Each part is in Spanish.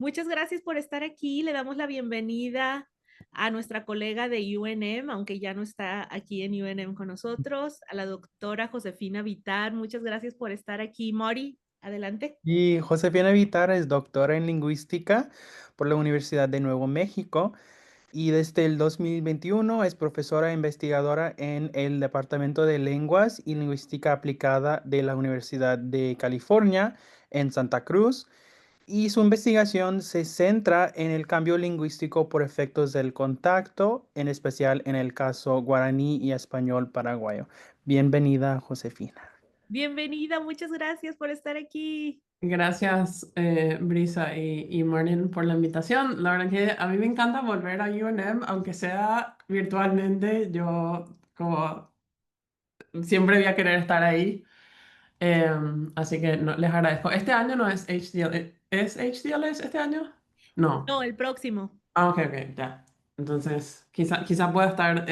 Muchas gracias por estar aquí. Le damos la bienvenida a nuestra colega de UNM, aunque ya no está aquí en UNM con nosotros, a la doctora Josefina Vitar. Muchas gracias por estar aquí. Mori, adelante. Y Josefina Vitar es doctora en lingüística por la Universidad de Nuevo México y desde el 2021 es profesora e investigadora en el Departamento de Lenguas y Lingüística Aplicada de la Universidad de California en Santa Cruz. Y su investigación se centra en el cambio lingüístico por efectos del contacto, en especial en el caso guaraní y español paraguayo. Bienvenida, Josefina. Bienvenida, muchas gracias por estar aquí. Gracias, Brisa y Martin, por la invitación. La verdad que a mí me encanta volver a UNM, aunque sea virtualmente. Yo como siempre voy a querer estar ahí. Así que les agradezco. Este año no es HDL. ¿Es HDLS este año? No. No, el próximo. Ah, ok, ok, ya. Entonces, quizá pueda estar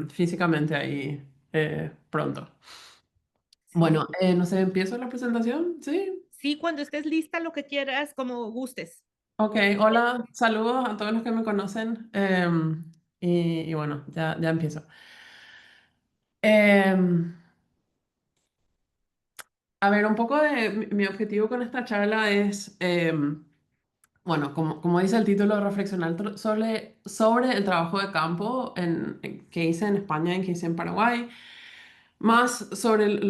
físicamente ahí pronto. Sí. Bueno, no sé, ¿empiezo la presentación? ¿Sí? Sí, cuando estés lista, lo que quieras, como gustes. Ok, hola, saludos a todos los que me conocen. Y bueno, ya empiezo. Em, a ver, un poco de mi objetivo con esta charla es, bueno, como dice el título, reflexionar sobre el trabajo de campo que hice en España y que hice en Paraguay. Más sobre el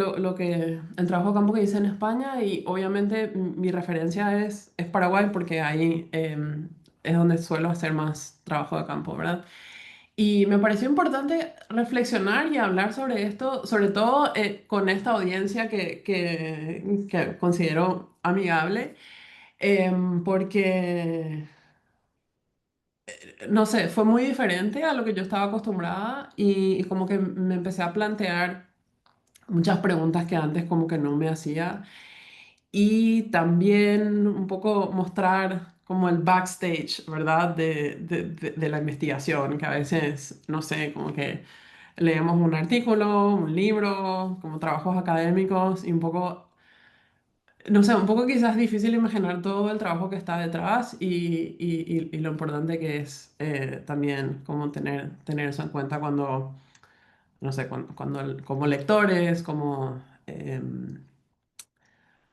trabajo de campo que hice en España y obviamente mi referencia es Paraguay porque ahí es donde suelo hacer más trabajo de campo, ¿verdad? Y me pareció importante reflexionar y hablar sobre esto, sobre todo con esta audiencia que considero amigable, porque, no sé, fue muy diferente a lo que yo estaba acostumbrada y como que me empecé a plantear muchas preguntas que antes como que no me hacía y también un poco mostrar como el backstage, ¿verdad? De la investigación, que a veces, no sé, como que leemos un artículo, un libro, como trabajos académicos y un poco, no sé, un poco quizás difícil imaginar todo el trabajo que está detrás y lo importante que es también como tener eso en cuenta cuando, no sé, como lectores, como...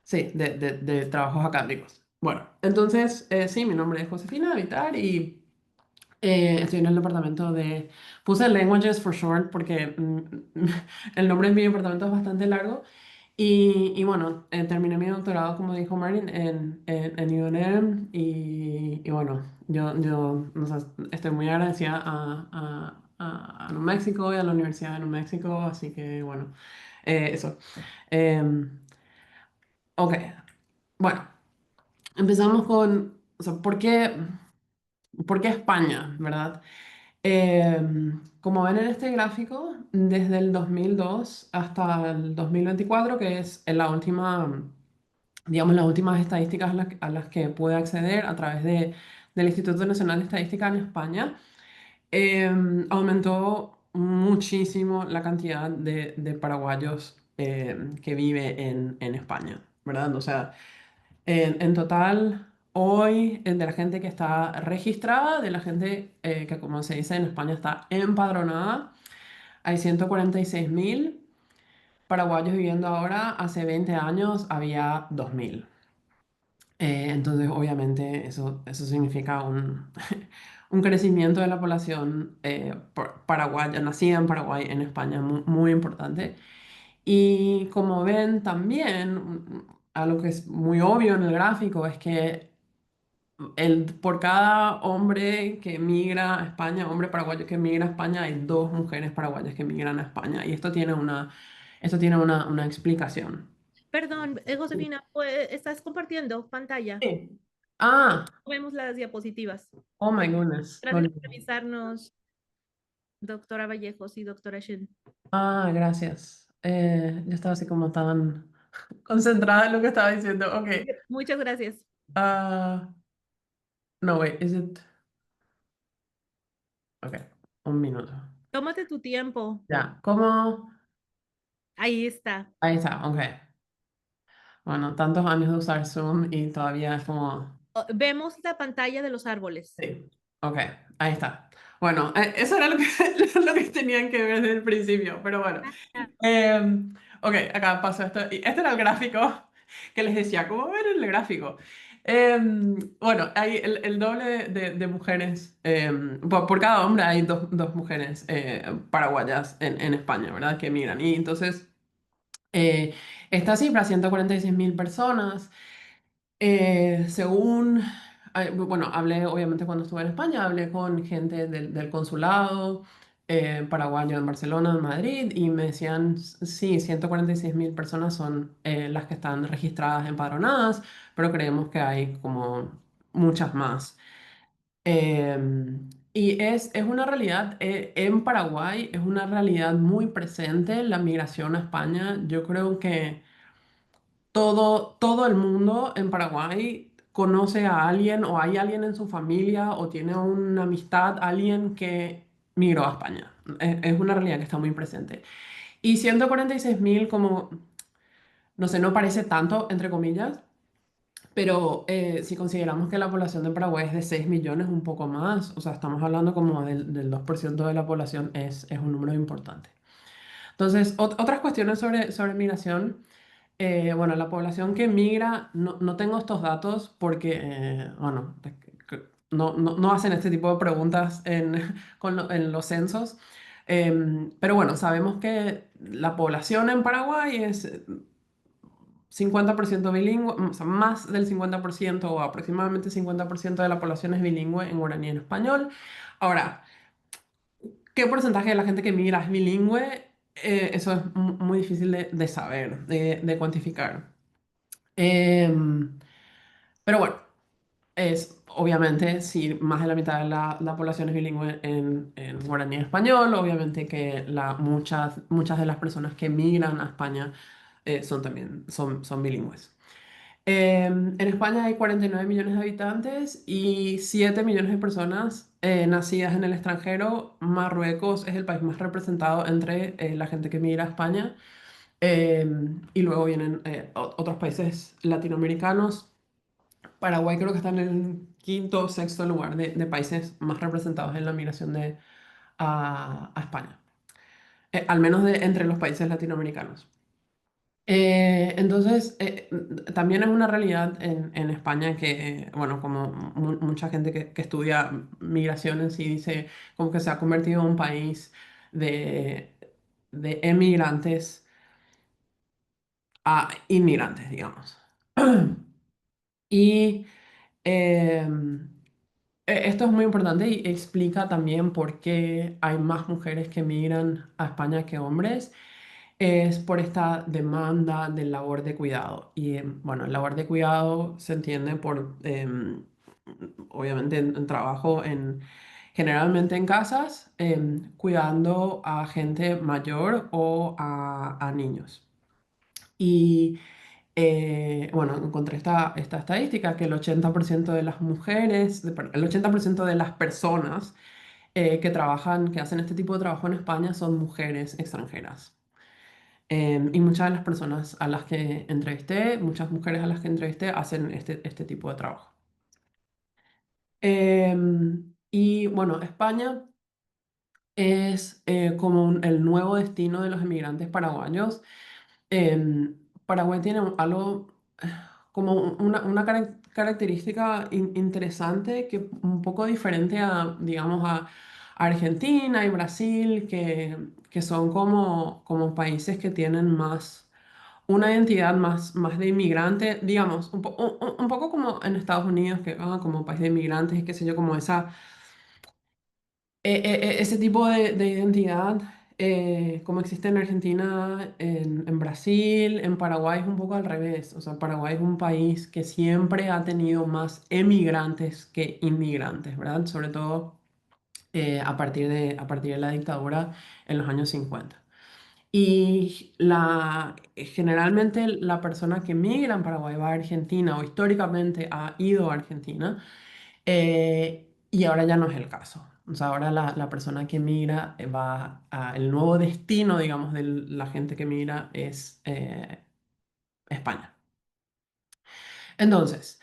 sí, de trabajos académicos. Bueno, entonces, sí, mi nombre es Josefina Vitar y estoy en el departamento de... Puse Languages for short porque el nombre de mi departamento es bastante largo. Y bueno, terminé mi doctorado, como dijo Marin, en UNM y bueno, yo no sé, estoy muy agradecida a New México y a la Universidad de New México, así que bueno, eso. Em, ok, bueno. Empezamos con, o sea, ¿por qué España, verdad? Como ven en este gráfico, desde el 2002 hasta el 2024, que es la última, digamos, las últimas estadísticas a las que pude acceder a través del Instituto Nacional de Estadística en España, aumentó muchísimo la cantidad de paraguayos que vive en España, ¿verdad? O sea, en total, hoy, de la gente que está registrada, de la gente que, como se dice en España, está empadronada, hay 146.000 paraguayos viviendo ahora. Hace 20 años había 2.000. Entonces, obviamente, eso significa un crecimiento de la población paraguaya, nacida en Paraguay, en España, muy, muy importante. Y como ven también, algo que es muy obvio en el gráfico es que por cada hombre que migra a España, hombre paraguayo que migra a España, hay dos mujeres paraguayas que migran a España. Y esto tiene una explicación. Perdón, Josefina, pues, ¿estás compartiendo pantalla? Sí. Ah, Vemos las diapositivas. oh my goodness. Gracias por revisarnos, doctora Vallejos y doctora Shin. Ah, gracias. Yo estaba así como tan concentrada en lo que estaba diciendo. Ok. Muchas gracias. Ah, no, wait, is it? Ok, un minuto. Tómate tu tiempo. Ya, ¿cómo? Ahí está. Ahí está, ok. Bueno, tantos años de usar Zoom y todavía es como... Vemos la pantalla de los árboles. Sí, ok, ahí está. Bueno, eso era lo que, lo que tenían que ver desde el principio, pero bueno. Ok, acá pasó esto. Y este era el gráfico que les decía, ¿cómo ver el gráfico? Bueno, hay el doble de mujeres, por cada hombre hay dos mujeres paraguayas en España, ¿verdad? Que emigran. Y entonces, eh, esta cifra, 146.000 personas. Según, bueno, hablé obviamente cuando estuve en España, hablé con gente del consulado paraguayo en Barcelona, en Madrid, y me decían, sí, 146.000 personas son las que están registradas empadronadas, pero creemos que hay como muchas más. Y es una realidad, en Paraguay es una realidad muy presente la migración a España. Yo creo que todo el mundo en Paraguay conoce a alguien o hay alguien en su familia o tiene una amistad, alguien que migró a España. Es una realidad que está muy presente. Y 146.000 como, no sé, no parece tanto, entre comillas, pero si consideramos que la población de Paraguay es de 6 millones, un poco más, o sea, estamos hablando como del 2% de la población, es un número importante. Entonces, otras cuestiones sobre migración. Bueno, la población que migra, no tengo estos datos porque, bueno, no hacen este tipo de preguntas en los censos. Pero bueno, sabemos que la población en Paraguay es 50% bilingüe, o sea, más del 50% o aproximadamente 50% de la población es bilingüe en guaraní y en español. Ahora, ¿qué porcentaje de la gente que migra es bilingüe? Eso es muy difícil de saber, de cuantificar. Em, pero bueno, es obviamente si más de la mitad de la población es bilingüe en guaraní y español, obviamente que muchas de las personas que migran a España son también son bilingües. En España hay 49 millones de habitantes y 7 millones de personas nacidas en el extranjero. Marruecos es el país más representado entre la gente que migra a España. Y luego vienen otros países latinoamericanos. Paraguay creo que está en el quinto o sexto lugar de países más representados en la migración a España, al menos entre los países latinoamericanos. Entonces, también es una realidad en España que, bueno, como mucha gente que estudia migraciones y dice como que se ha convertido en un país de, de emigrantes a inmigrantes, digamos. Y em, esto es muy importante y explica también por qué hay más mujeres que emigran a España que hombres. Es por esta demanda de labor de cuidado. Y bueno, labor de cuidado se entiende por, obviamente, en trabajo generalmente en casas, cuidando a gente mayor o a niños. Y bueno, encontré esta estadística que el 80% de las mujeres, perdón, el 80% de las personas que trabajan, que hacen este tipo de trabajo en España son mujeres extranjeras. Y muchas de las personas a las que entrevisté, muchas mujeres a las que entrevisté, hacen este tipo de trabajo. Y bueno, España es como el nuevo destino de los inmigrantes paraguayos. Paraguay tiene algo como una característica interesante que un poco diferente a, digamos, a Argentina y Brasil, que son como países que tienen más una identidad más de inmigrante, digamos, un poco como en Estados Unidos, que como país de inmigrantes, qué sé yo, como ese tipo de identidad, como existe en Argentina, en Brasil, en Paraguay es un poco al revés. O sea, Paraguay es un país que siempre ha tenido más emigrantes que inmigrantes, ¿verdad? Sobre todo a partir de la dictadura en los años 50. Y generalmente la persona que migra en Paraguay va a Argentina o históricamente ha ido a Argentina y ahora ya no es el caso. O sea, ahora la persona que migra el nuevo destino, digamos, de la gente que migra es España. Entonces,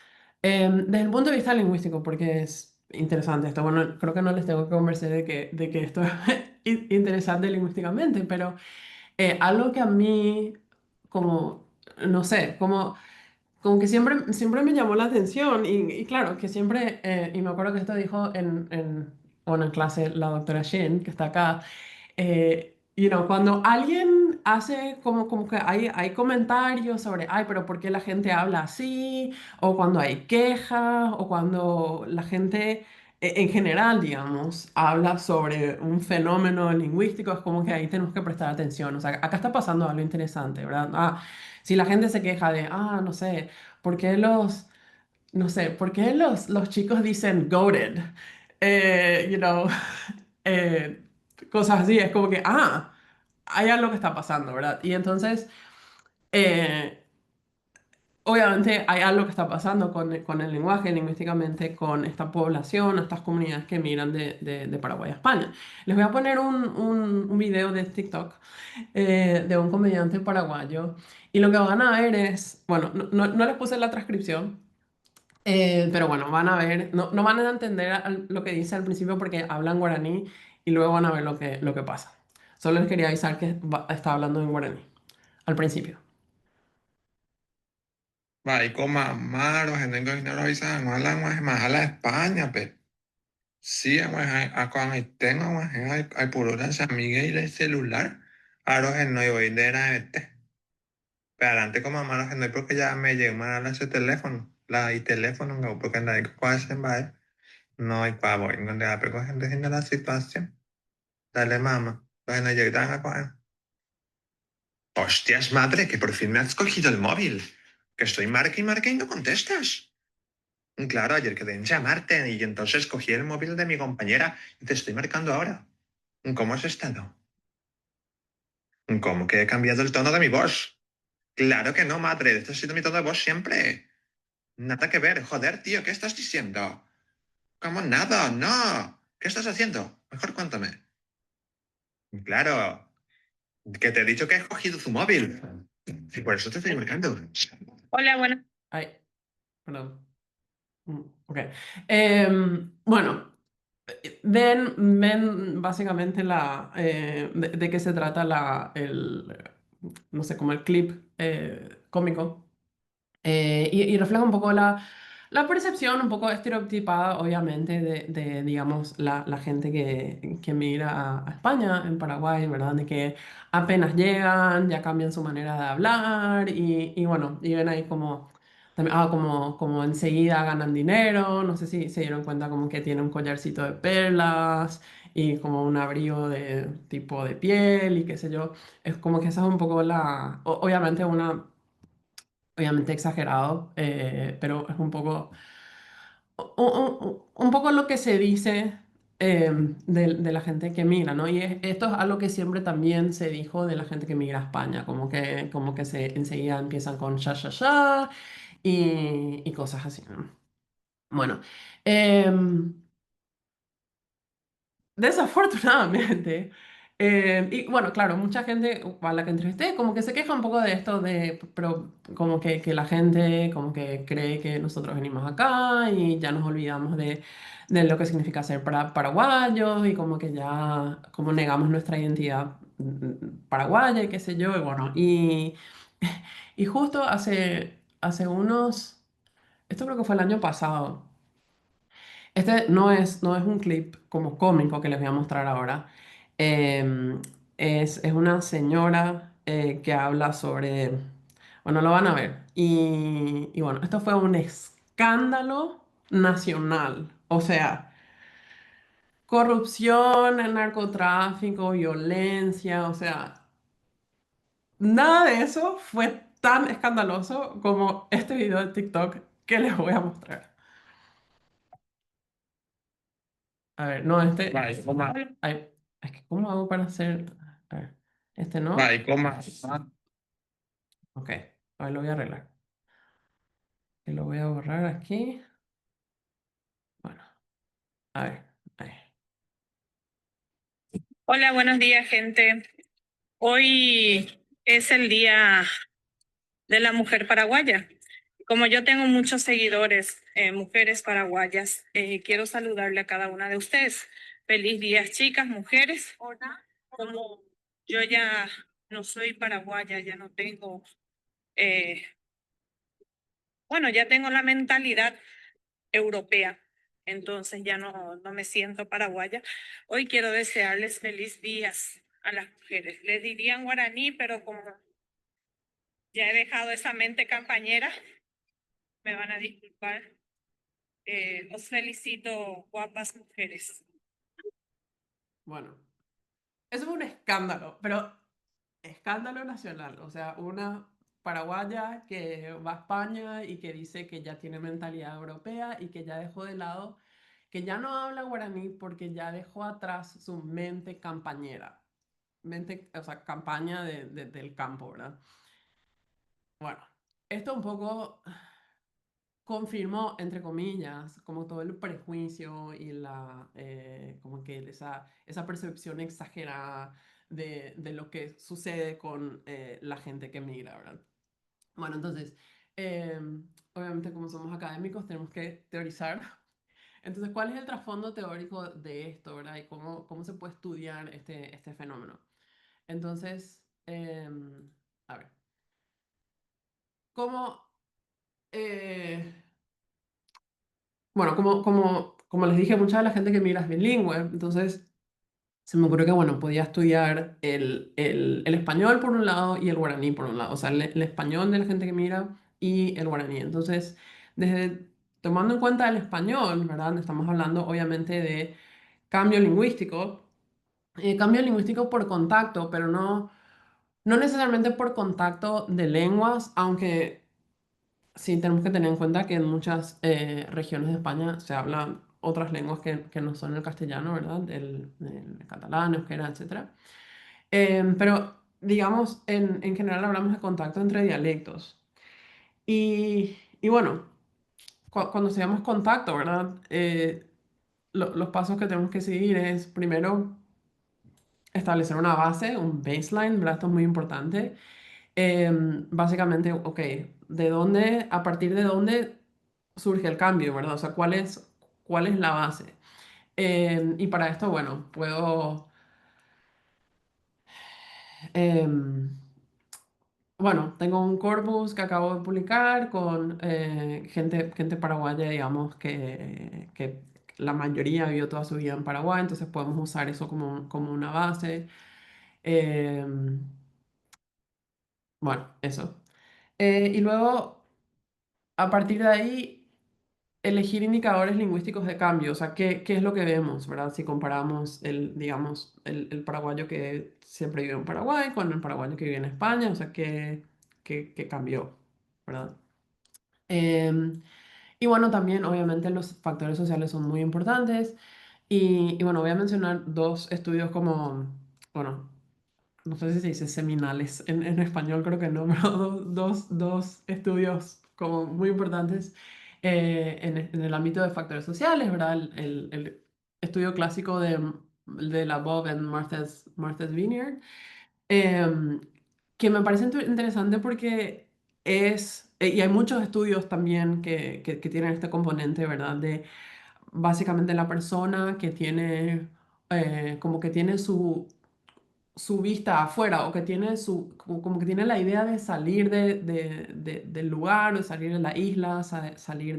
Desde el punto de vista lingüístico, porque es interesante esto. Bueno, creo que no les tengo que convencer de que esto es interesante lingüísticamente, pero algo que a mí, como, no sé, como que siempre me llamó la atención y claro, que siempre, y me acuerdo que esto dijo bueno, en clase la doctora Shin, que está acá, cuando alguien hace como que hay comentarios sobre, ay, pero ¿por qué la gente habla así? O cuando hay quejas, o cuando la gente, en general, digamos, habla sobre un fenómeno lingüístico, es como que ahí tenemos que prestar atención. O sea, acá está pasando algo interesante, ¿verdad? Si la gente se queja de, no sé, ¿por qué no sé, ¿por qué los chicos dicen goated? Eh, you know, eh, cosas así, es como que, hay algo que está pasando, ¿verdad? Y entonces, eh, obviamente hay algo que está pasando con el lenguaje lingüísticamente, con esta población, estas comunidades que migran de Paraguay a España. Les voy a poner un video de TikTok de un comediante paraguayo y lo que van a ver es, bueno, no les puse la transcripción. Pero bueno, van a ver, no van a entender lo que dice al principio porque hablan guaraní y luego van a ver lo que pasa. Solo les quería avisar que está hablando en guaraní al principio. Vai mamá, los gente que no lo avisan, no hablan más a la España, pero sí, a cuando tengo hay puro lanzamigas y el celular, a los que no voy de era este. Pero adelante con mamá, los que no porque ya me llegó a ese teléfono, y teléfono, no, porque nadie puede hacer más, no hay pavo, en donde la pero gente en la situación. Dale, mamá, los que no llegan a coger. Hostias, madre, que por fin me has cogido el móvil. Que estoy marca y no contestas. Claro, ayer quedé en llamarte y entonces cogí el móvil de mi compañera y te estoy marcando ahora. ¿Cómo has estado? ¿Cómo que he cambiado el tono de mi voz? Claro que no, madre. Este ha sido mi tono de voz siempre. Nada que ver. Joder, tío, ¿qué estás diciendo? ¿Cómo nada? No. ¿Qué estás haciendo? Mejor cuéntame. Claro, que te he dicho que he cogido tu móvil. Y por eso te estoy marcando. Hola, bueno. Ay, perdón. Ok. Bueno, ven básicamente de qué se trata no sé, como el clip cómico. Y refleja un poco la percepción un poco estereotipada, obviamente, digamos, la gente que migra a España, en Paraguay, ¿verdad? De que apenas llegan, ya cambian su manera de hablar y bueno, y ven ahí como enseguida ganan dinero, no sé si se dieron cuenta como que tiene un collarcito de perlas y como un abrigo de tipo de piel y qué sé yo. Es como que esa es un poco obviamente obviamente exagerado, pero es un poco lo que se dice de la gente que migra, ¿no? Y esto es algo que siempre también se dijo de la gente que migra a España, como que enseguida empiezan con ya y cosas así, ¿no? Bueno, em, desafortunadamente. Y bueno, claro, mucha gente a la que entrevisté como que se queja un poco de esto, pero como que la gente como que cree que nosotros venimos acá y ya nos olvidamos de lo que significa ser paraguayos y como que ya como negamos nuestra identidad paraguaya y qué sé yo, y bueno, y justo hace esto creo que fue el año pasado. Este no es un clip como cómico que les voy a mostrar ahora. Em, es una señora que habla sobre, bueno, lo van a ver. Y bueno, esto fue un escándalo nacional. O sea, corrupción, narcotráfico, violencia, o sea, nada de eso fue tan escandaloso como este video de TikTok que les voy a mostrar. A ver, no, Vai, coma. Ay, es que ¿cómo hago para hacer? A ver, este no. Vai, coma. Ok, a ver, lo voy a arreglar. Y lo voy a borrar aquí. Bueno, a ver, ahí. Hola, buenos días, gente. Hoy es el Día de la Mujer Paraguaya Como yo tengo muchos seguidores, mujeres paraguayas, quiero saludarle a cada una de ustedes. Feliz día, chicas, mujeres. Hola. Como yo ya no soy paraguaya, ya no tengo, eh, bueno, ya tengo la mentalidad europea, entonces ya no me siento paraguaya. Hoy quiero desearles feliz días a las mujeres. Les diría en guaraní, pero como ya he dejado esa mente campañera, me van a disculpar. Os felicito, guapas mujeres. Bueno, eso fue un escándalo, pero escándalo nacional. O sea, una paraguaya que va a España y que dice que ya tiene mentalidad europea y que ya dejó de lado, que ya no habla guaraní porque ya dejó atrás su mente campañera. Mente, o sea, campaña del campo, ¿verdad? Bueno, esto un poco confirmó, entre comillas, como todo el prejuicio y como que esa percepción exagerada de lo que sucede con la gente que migra, ¿verdad? Bueno, entonces, eh, obviamente como somos académicos tenemos que teorizar. Entonces, ¿cuál es el trasfondo teórico de esto, ¿verdad? Y cómo se puede estudiar este fenómeno. Entonces, a ver, ¿cómo... eh, bueno, como les dije, mucha de la gente que migra es bilingüe, entonces se me ocurrió que, bueno, podía estudiar el español por un lado y el guaraní por un lado, o sea, el español de la gente que migra y el guaraní. Entonces, tomando en cuenta el español, ¿verdad? Estamos hablando obviamente de cambio lingüístico por contacto, pero no necesariamente por contacto de lenguas, aunque sí, tenemos que tener en cuenta que en muchas regiones de España se hablan otras lenguas que no son el castellano, ¿verdad? El catalán, euskera, etcétera. Pero, digamos, en general hablamos de contacto entre dialectos. Y bueno, cuando sigamos contacto, ¿verdad? Los pasos que tenemos que seguir es, primero, establecer una base, un baseline, ¿verdad? Esto es muy importante. Básicamente, ok, a partir de dónde surge el cambio, ¿verdad? O sea, ¿cuál es la base? Y para esto, bueno, em, bueno, tengo un corpus que acabo de publicar con gente paraguaya, digamos, que la mayoría vivió toda su vida en Paraguay, entonces podemos usar eso como una base. Em, bueno, eso. Y luego, a partir de ahí, elegir indicadores lingüísticos de cambio, o sea, ¿qué es lo que vemos, ¿verdad? Si comparamos digamos, el paraguayo que siempre vive en Paraguay con el paraguayo que vive en España, o sea, ¿qué cambió, ¿verdad? Em, y bueno, también obviamente los factores sociales son muy importantes y bueno, voy a mencionar dos estudios como, bueno, no sé si se dice seminales en español, creo que no, pero dos estudios como muy importantes en el ámbito de factores sociales, ¿verdad? El estudio clásico de la Bob and Martha's Vineyard, em, que me parece interesante porque y hay muchos estudios también que tienen este componente, ¿verdad? De básicamente la persona que tiene, como que tiene su vista afuera o que tiene como que tiene la idea de salir del lugar, o de salir de la isla, salir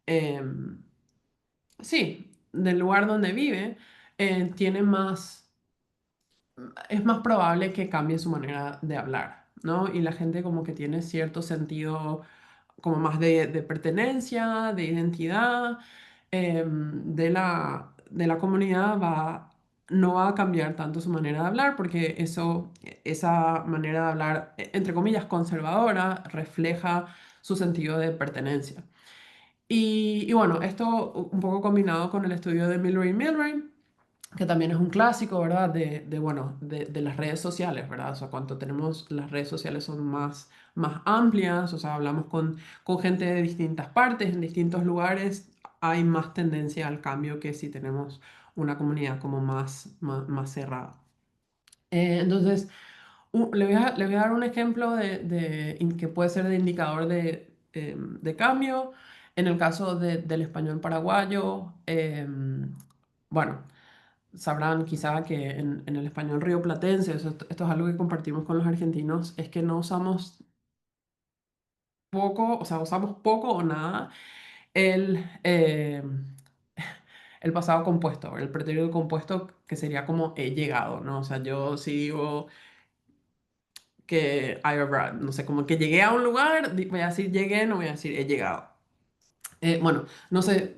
em, sí, del lugar donde vive, tiene es más probable que cambie su manera de hablar, ¿no? Y la gente como que tiene cierto sentido como más de pertenencia, de identidad, de la comunidad no va a cambiar tanto su manera de hablar porque esa manera de hablar, entre comillas, conservadora, refleja su sentido de pertenencia. Y bueno, esto un poco combinado con el estudio de Milroy, que también es un clásico, ¿verdad? Bueno, de las redes sociales, ¿verdad? O sea, cuanto tenemos, las redes sociales son más amplias, o sea, hablamos con gente de distintas partes, en distintos lugares, hay más tendencia al cambio que si tenemos una comunidad como más cerrada. Entonces, le voy a dar un ejemplo que puede ser de indicador de cambio. En el caso del español paraguayo, bueno, sabrán quizá que en el español rioplatense, esto es algo que compartimos con los argentinos, es que no usamos poco, o sea, usamos poco o nada el, el pasado compuesto, el pretérito compuesto que sería como he llegado, ¿no? O sea, yo si digo que I arrived, no sé, como que llegué a un lugar, voy a decir llegué, no voy a decir he llegado. Bueno, no sé,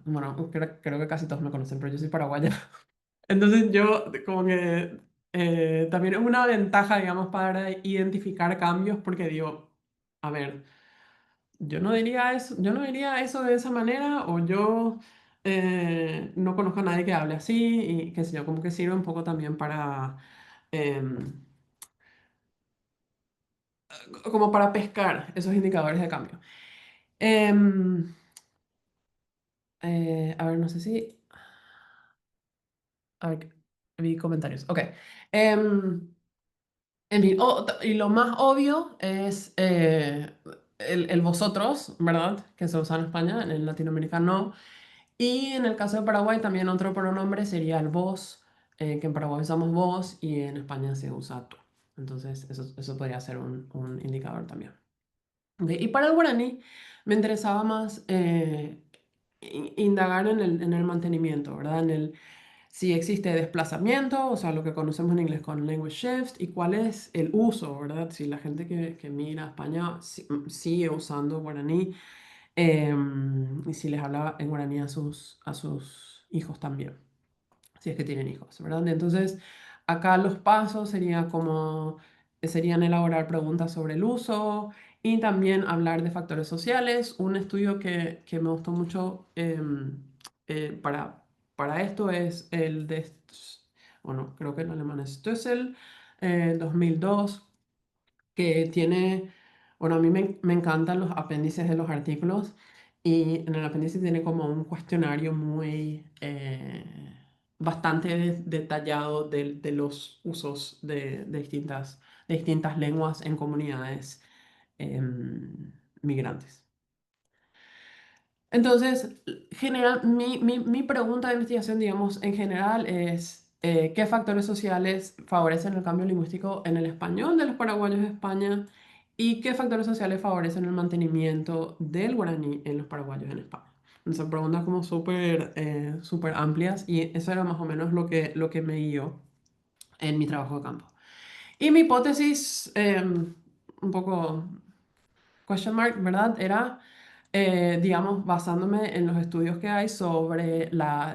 bueno, creo que casi todos me conocen, pero yo soy paraguaya. Entonces yo como que también es una ventaja, digamos, para identificar cambios, porque digo, a ver, yo no diría eso de esa manera, o yo no conozco a nadie que hable así, y qué sé yo, como que sirve un poco también para, em, como para pescar esos indicadores de cambio. Em, a ver, no sé si... A ver, vi comentarios. Ok. Em, En fin, y lo más obvio es el vosotros, ¿verdad? Que se usa en España, en el latinoamericano. Y en el caso de Paraguay también otro pronombre sería el vos, que en Paraguay usamos vos y en España se usa tú. Entonces eso podría ser un indicador también. Ok, y para el guaraní me interesaba más indagar en el mantenimiento, ¿verdad? En el si existe desplazamiento, o sea, lo que conocemos en inglés con language shift, y cuál es el uso, ¿verdad? Si la gente que mira a España sigue usando guaraní, y si les habla en guaraní a sus hijos también, si es que tienen hijos, ¿verdad? Entonces, acá los pasos serían elaborar preguntas sobre el uso y también hablar de factores sociales. Un estudio que me gustó mucho para esto es el de, bueno, creo que en alemán es Stössel, 2002, que tiene, bueno, a mí me encantan los apéndices de los artículos y en el apéndice tiene como un cuestionario muy, bastante detallado de los usos de distintas lenguas en comunidades migrantes. Entonces, mi pregunta de investigación, digamos, en general es, ¿qué factores sociales favorecen el cambio lingüístico en el español de los paraguayos de España? ¿Y qué factores sociales favorecen el mantenimiento del guaraní en los paraguayos en España? Son preguntas como súper amplias y eso era más o menos lo que me guió en mi trabajo de campo. Y mi hipótesis, un poco question mark, ¿verdad? Era, digamos, basándome en los estudios que hay sobre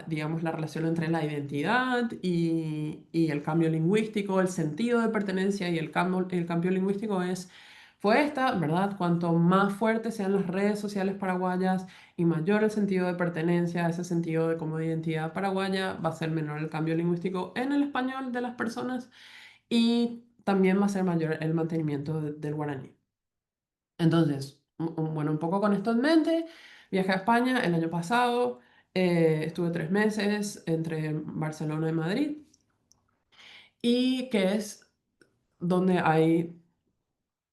digamos, la relación entre la identidad y el cambio lingüístico, el sentido de pertenencia y el cambio lingüístico fue esta, ¿verdad? Cuanto más fuertes sean las redes sociales paraguayas y mayor el sentido de pertenencia, ese sentido de como de identidad paraguaya, va a ser menor el cambio lingüístico en el español de las personas y también va a ser mayor el mantenimiento del guaraní. Entonces, bueno, un poco con esto en mente, viajé a España el año pasado, estuve 3 meses entre Barcelona y Madrid, y que es donde hay,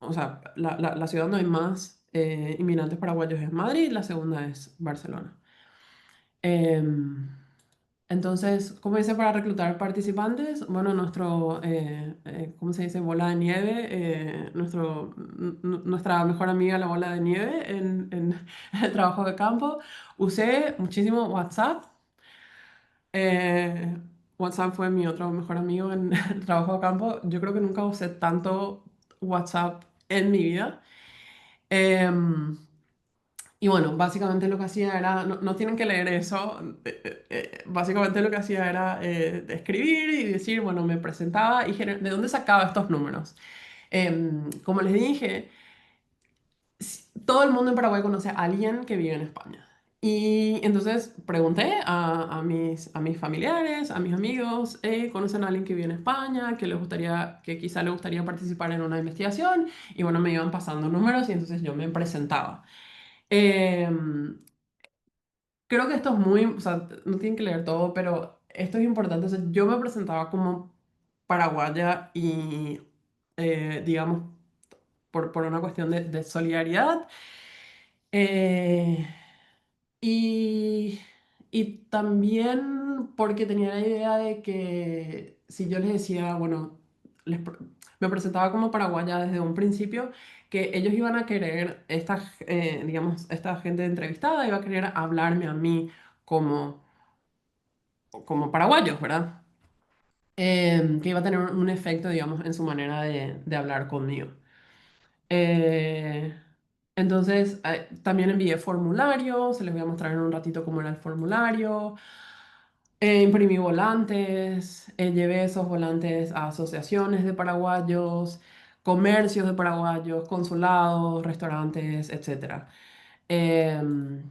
o sea, la ciudad donde hay más inmigrantes paraguayos es Madrid, la segunda es Barcelona. Em, entonces, ¿cómo dice para reclutar participantes? Bueno, ¿cómo se dice? Bola de nieve, nuestra mejor amiga, la bola de nieve en el trabajo de campo. Usé muchísimo WhatsApp. Eh, WhatsApp fue mi otro mejor amigo en el trabajo de campo. Yo creo que nunca usé tanto WhatsApp en mi vida. Em, y bueno, básicamente lo que hacía era, no tienen que leer eso, básicamente lo que hacía era escribir y decir, bueno, me presentaba y ¿de dónde sacaba estos números? Como les dije, todo el mundo en Paraguay conoce a alguien que vive en España. Y entonces pregunté a mis familiares, a mis amigos, ¿conocen a alguien que vive en España, que quizá le gustaría participar en una investigación? Y bueno, me iban pasando números y entonces yo me presentaba. Em, Creo que esto es muy, o sea, no tienen que leer todo, pero esto es importante. O sea, yo me presentaba como paraguaya y, digamos, por una cuestión de solidaridad. Eh, y, y también porque tenía la idea de que si yo les decía, bueno, me presentaba como paraguaya desde un principio, que ellos iban a querer, digamos, esta gente entrevistada iba a querer hablarme a mí como, como paraguayos, ¿verdad? Que iba a tener un efecto, digamos, en su manera de hablar conmigo. Eh, entonces, también envié formularios, se les voy a mostrar en un ratito cómo era el formulario. Imprimí volantes, llevé esos volantes a asociaciones de paraguayos, comercios de paraguayos, consulados, restaurantes, etc. Em,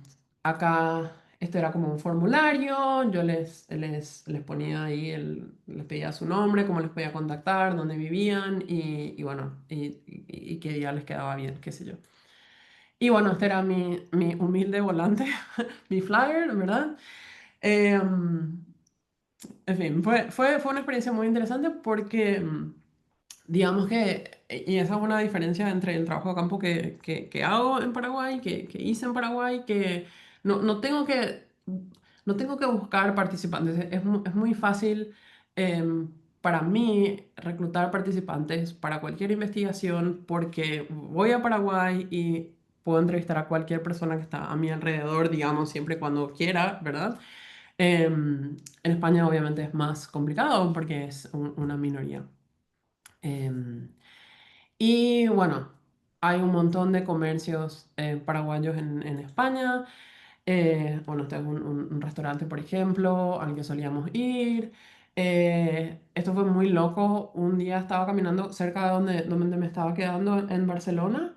Acá esto era como un formulario, yo les ponía ahí, les pedía su nombre, cómo les podía contactar, dónde vivían y bueno, y qué día les quedaba bien, qué sé yo. Y bueno, este era mi humilde volante, mi flyer, ¿verdad? Em, en fin, fue una experiencia muy interesante porque digamos que, y esa es una diferencia entre el trabajo de campo que hago en Paraguay, que hice en Paraguay, que no tengo no tengo que buscar participantes. Es muy fácil para mí reclutar participantes para cualquier investigación porque voy a Paraguay y puedo entrevistar a cualquier persona que está a mi alrededor, digamos, siempre y cuando quiera, ¿verdad? En España obviamente es más complicado porque es una minoría. Em, y bueno, hay un montón de comercios paraguayos en España. Bueno, este es un restaurante, por ejemplo, al que solíamos ir. Esto fue muy loco. Un día estaba caminando cerca de donde me estaba quedando en Barcelona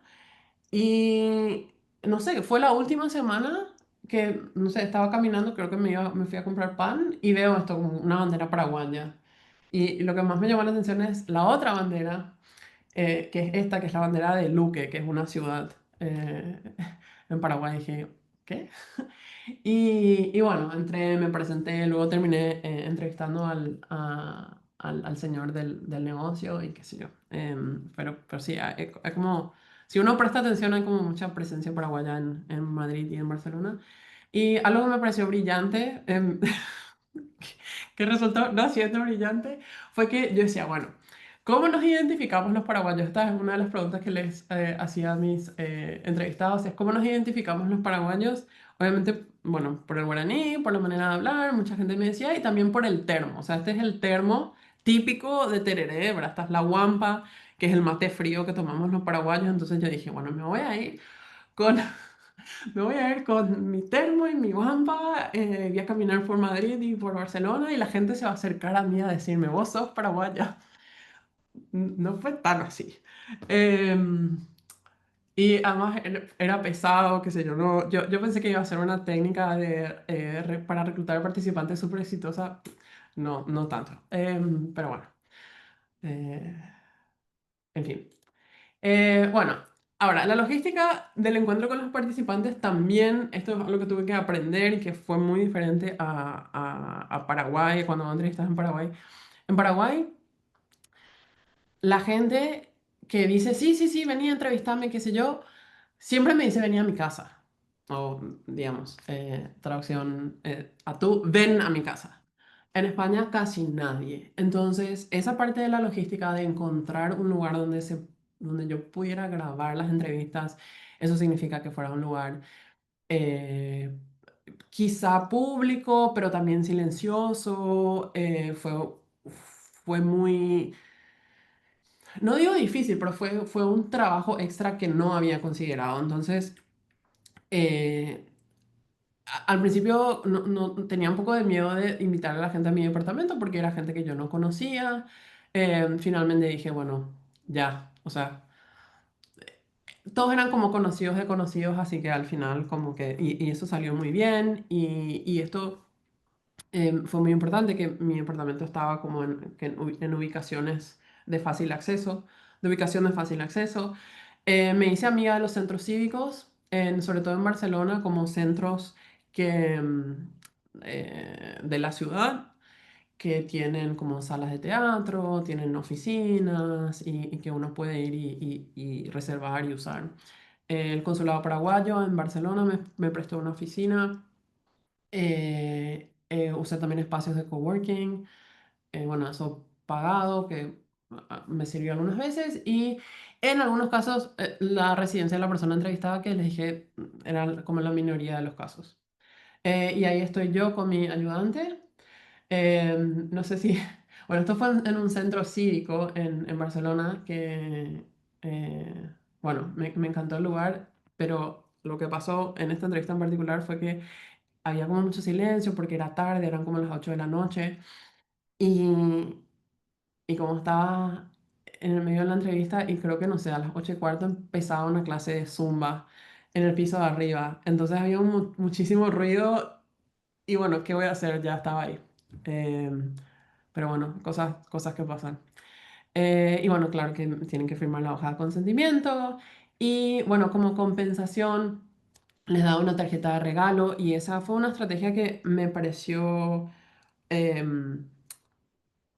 y no sé, fue la última semana que, no sé, estaba caminando, creo que me fui a comprar pan y veo esto como una bandera paraguaya. Y lo que más me llamó la atención es la otra bandera que es esta, que es la bandera de Luque, que es una ciudad eh, en Paraguay. Dije, ¿qué? Y bueno, me presenté, luego terminé entrevistando al señor del negocio y qué sé yo. Pero sí, hay como, si uno presta atención, hay como mucha presencia paraguaya en Madrid y en Barcelona. Y algo que me pareció brillante, que resultó no siendo brillante, fue que yo decía, bueno, ¿cómo nos identificamos los paraguayos? Esta es una de las preguntas que les hacía a mis entrevistados, es ¿cómo nos identificamos los paraguayos? Obviamente, bueno, por el guaraní, por la manera de hablar, mucha gente me decía, y también por el termo. O sea, este es el termo típico de Tereré, ¿verdad? Esta es la guampa, que es el mate frío que tomamos los paraguayos. Entonces yo dije, bueno, con me voy a ir con mi termo y mi guampa, voy a caminar por Madrid y por Barcelona y la gente se va a acercar a mí a decirme, vos sos paraguaya. No fue tan así. Em, y además era pesado, qué sé yo, no, yo pensé que iba a ser una técnica para reclutar participantes súper exitosa. No, no tanto. Pero bueno, eh, en fin. Bueno, ahora, la logística del encuentro con los participantes también, esto es algo que tuve que aprender y que fue muy diferente a Paraguay, cuando me entrevistas en Paraguay. En Paraguay, la gente que dice, sí, sí, sí, venía a entrevistarme, qué sé yo, siempre me dice, venía a mi casa. O, digamos, traducción a tú, ven a mi casa. En España casi nadie. Entonces, esa parte de la logística de encontrar un lugar donde yo pudiera grabar las entrevistas, eso significa que fuera un lugar eh, quizá público, pero también silencioso. Fue muy, no digo difícil, pero fue un trabajo extra que no había considerado. Entonces, eh, al principio tenía un poco de miedo de invitar a la gente a mi departamento porque era gente que yo no conocía. Finalmente dije, bueno, ya, o sea, todos eran como conocidos de conocidos, así que al final como que, y eso salió muy bien y esto fue muy importante que mi departamento estaba como en ubicaciones de fácil acceso, de ubicación de fácil acceso. Me hice amiga de los centros cívicos, sobre todo en Barcelona, como centros de la ciudad que tienen como salas de teatro, tienen oficinas y que uno puede ir y reservar y usar. El consulado paraguayo en Barcelona me prestó una oficina. Usé también espacios de coworking. Bueno, eso pagado, que me sirvió algunas veces. Y en algunos casos, la residencia de la persona entrevistada que les dije era como la minoría de los casos. Y ahí estoy yo con mi ayudante. No sé si, bueno, esto fue en un centro cívico en Barcelona que, bueno, me encantó el lugar, pero lo que pasó en esta entrevista en particular fue que había como mucho silencio porque era tarde, eran como las 8 de la noche y, y como estaba en el medio de la entrevista y creo que no sé, a las 8:15 empezaba una clase de zumba en el piso de arriba, entonces había muchísimo ruido y bueno, ¿qué voy a hacer? Ya estaba ahí. Pero bueno, cosas que pasan. Y bueno, claro que tienen que firmar la hoja de consentimiento. Y bueno, como compensación, les da una tarjeta de regalo. Y esa fue una estrategia que me pareció em,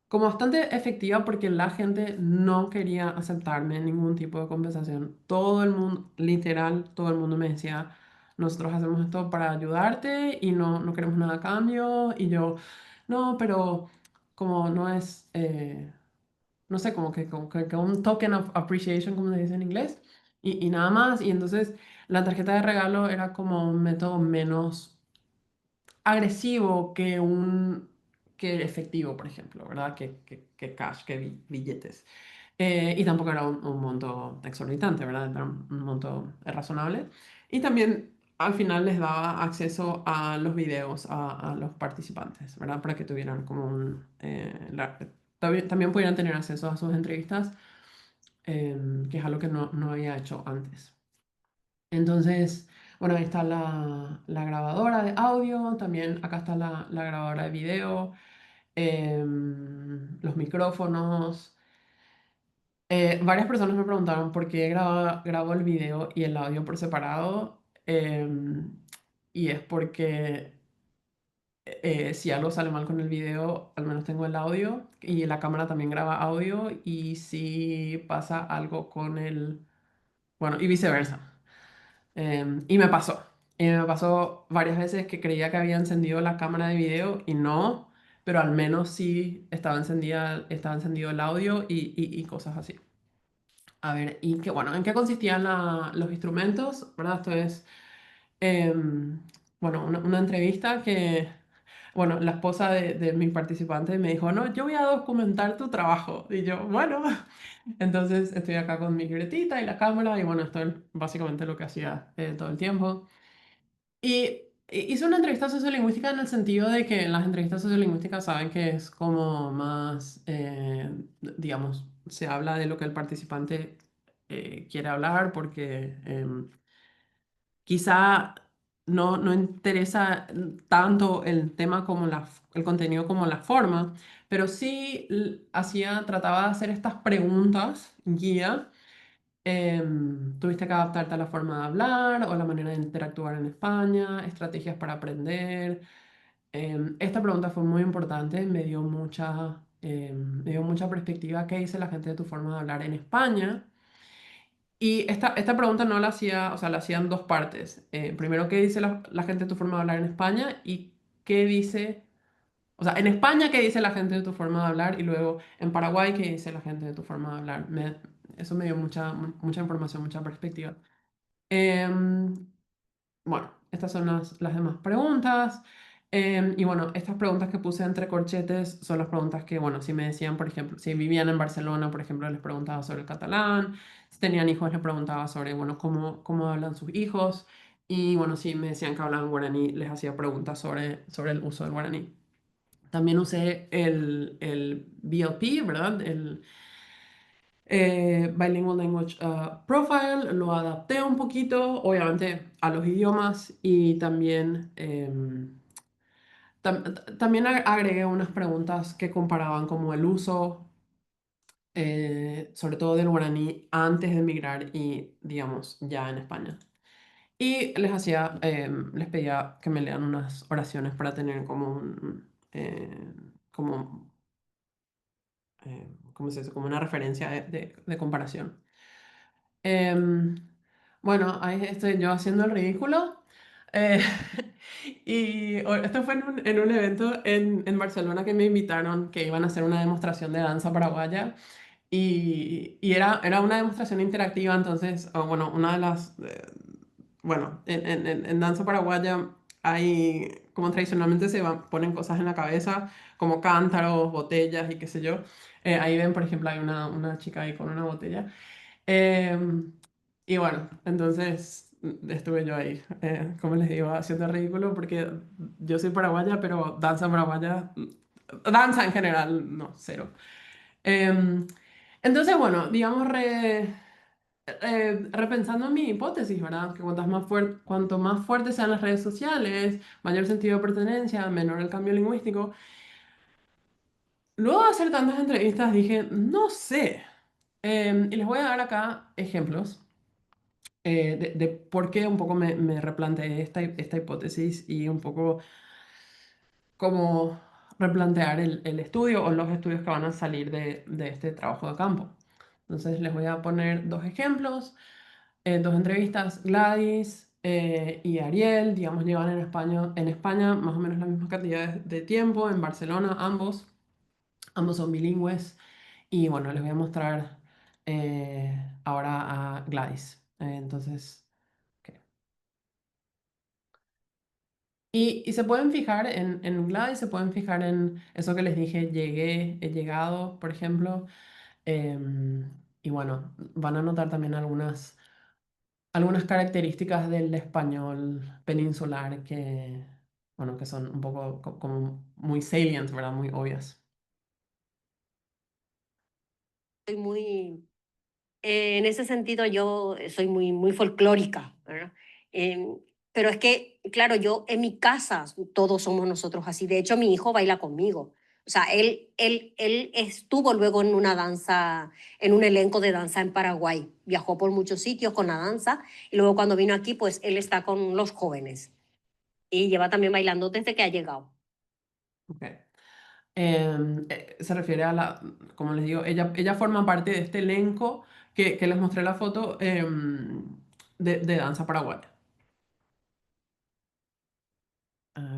como bastante efectiva porque la gente no quería aceptarme ningún tipo de compensación. Todo el mundo, literal, todo el mundo me decía, nosotros hacemos esto para ayudarte y no queremos nada a cambio. Y yo, no, pero como no es, no sé, como que un token of appreciation, como se dice en inglés, y nada más. Y entonces la tarjeta de regalo era como un método menos agresivo que el efectivo, por ejemplo, ¿verdad? Que cash, que billetes. Y tampoco era un monto exorbitante, ¿verdad? Era un monto razonable. Y también al final les daba acceso a los videos a los participantes, ¿verdad? Para que tuvieran como también pudieran tener acceso a sus entrevistas, que es algo que no había hecho antes. Entonces, bueno, ahí está la grabadora de audio, también acá está la grabadora de video, los micrófonos. Varias personas me preguntaron por qué grabo el video y el audio por separado. Y es porque si algo sale mal con el video, al menos tengo el audio y la cámara también graba audio y si pasa algo con bueno, y viceversa. Y me pasó. Y me pasó varias veces que creía que había encendido la cámara de video y no, pero al menos sí estaba encendido el audio y cosas así. A ver, y que bueno, ¿en qué consistían los instrumentos? ¿Verdad? Esto es, em, bueno, una entrevista que, bueno, la esposa de mi participante me dijo, no, yo voy a documentar tu trabajo. Y yo, bueno, entonces estoy acá con mi libretita y la cámara y bueno, esto es básicamente lo que hacía todo el tiempo. Y hice una entrevista sociolingüística en el sentido de que las entrevistas sociolingüísticas saben que es como más, digamos, se habla de lo que el participante quiere hablar porque quizá no interesa tanto el tema como el contenido como la forma, pero sí trataba de hacer estas preguntas guía. ¿Tuviste que adaptarte a la forma de hablar o la manera de interactuar en España? ¿Estrategias para aprender? Esta pregunta fue muy importante, me dio mucha perspectiva. ¿Qué dice la gente de tu forma de hablar en España? Y esta pregunta no la hacía, o sea, la hacía en dos partes. Primero, ¿qué dice la gente de tu forma de hablar en España? Y qué dice, o sea, en España, ¿qué dice la gente de tu forma de hablar? Y luego en Paraguay, ¿qué dice la gente de tu forma de hablar? Eso me dio mucha información, mucha perspectiva. Em, bueno, estas son las demás preguntas. Y bueno, estas preguntas que puse entre corchetes son las preguntas que, bueno, si me decían, por ejemplo, si vivían en Barcelona, por ejemplo, les preguntaba sobre el catalán. Si tenían hijos, les preguntaba sobre, bueno, cómo hablan sus hijos. Y bueno, si me decían que hablaban guaraní, les hacía preguntas sobre el uso del guaraní. También usé el BLP, ¿verdad? El Bilingual Language Profile, lo adapté un poquito, obviamente, a los idiomas y también, también agregué unas preguntas que comparaban como el uso, sobre todo del guaraní, antes de emigrar y, digamos, ya en España. Y les pedía que me lean unas oraciones para tener como como, ¿cómo se dice? Como una referencia de comparación. Em, bueno, ahí estoy yo haciendo el ridículo. Eh, esto fue en un evento en Barcelona que me invitaron, que iban a hacer una demostración de danza paraguaya. Y era una demostración interactiva, entonces, bueno, una de las, bueno, en danza paraguaya hay, como tradicionalmente ponen cosas en la cabeza, como cántaros, botellas y qué sé yo. Ahí ven, por ejemplo, hay una chica ahí con una botella. Em, y bueno, entonces estuve yo ahí, como les digo, haciendo el ridículo porque yo soy paraguaya, pero danza paraguaya, danza en general, no, cero. Em, entonces, bueno, digamos, repensando mi hipótesis, ¿verdad? Que cuanto más fuertes sean las redes sociales, mayor sentido de pertenencia, menor el cambio lingüístico. Luego de hacer tantas entrevistas dije, no sé. Y les voy a dar acá ejemplos de por qué un poco me replanteé esta hipótesis y un poco cómo replantear el estudio o los estudios que van a salir de este trabajo de campo. Entonces les voy a poner dos ejemplos, dos entrevistas. Gladys y Ariel, digamos, llevan en España más o menos la misma cantidad de tiempo, en Barcelona ambos son bilingües. Y bueno, les voy a mostrar ahora a Gladys. Entonces, ok. Y se pueden fijar en Gladys, se pueden fijar en eso que les dije, llegué, he llegado, por ejemplo. Y bueno, van a notar también algunas características del español peninsular que, bueno, que son un poco como muy salient, ¿verdad? Muy obvias. Soy muy, en ese sentido yo soy muy folclórica, ¿verdad? Em, pero es que, claro, yo en mi casa todos somos nosotros así. De hecho, mi hijo baila conmigo. O sea, él estuvo luego en una danza, en un elenco de danza en Paraguay. Viajó por muchos sitios con la danza y luego cuando vino aquí, pues él está con los jóvenes y lleva también bailando desde que ha llegado. Ok. Se refiere a como les digo, ella forma parte de este elenco que les mostré la foto de danza paraguaya.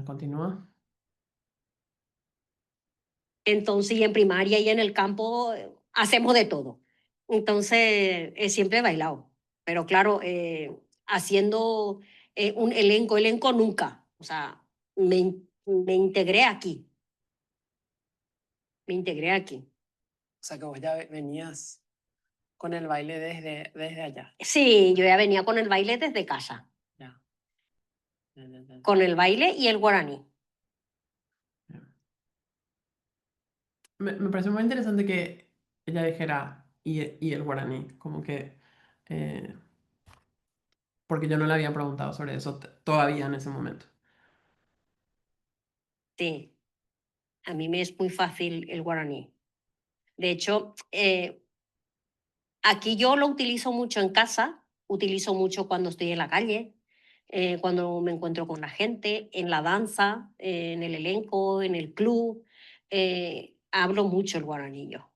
Continúa. Entonces, y en primaria y en el campo hacemos de todo. Entonces, siempre he bailado. Pero claro, haciendo un elenco nunca. O sea, me integré aquí. Me integré aquí. O sea que vos ya venías con el baile desde allá. Sí, yo ya venía con el baile desde casa. Ya. Ya. Con el baile y el guaraní. Me pareció muy interesante que ella dijera y el guaraní, como que, eh, porque yo no le había preguntado sobre eso todavía en ese momento. Sí, a mí me es muy fácil el guaraní. De hecho, aquí yo lo utilizo mucho en casa, utilizo mucho cuando estoy en la calle, cuando me encuentro con la gente, en la danza, en el elenco, en el club. Hablo mucho el guaraní yo.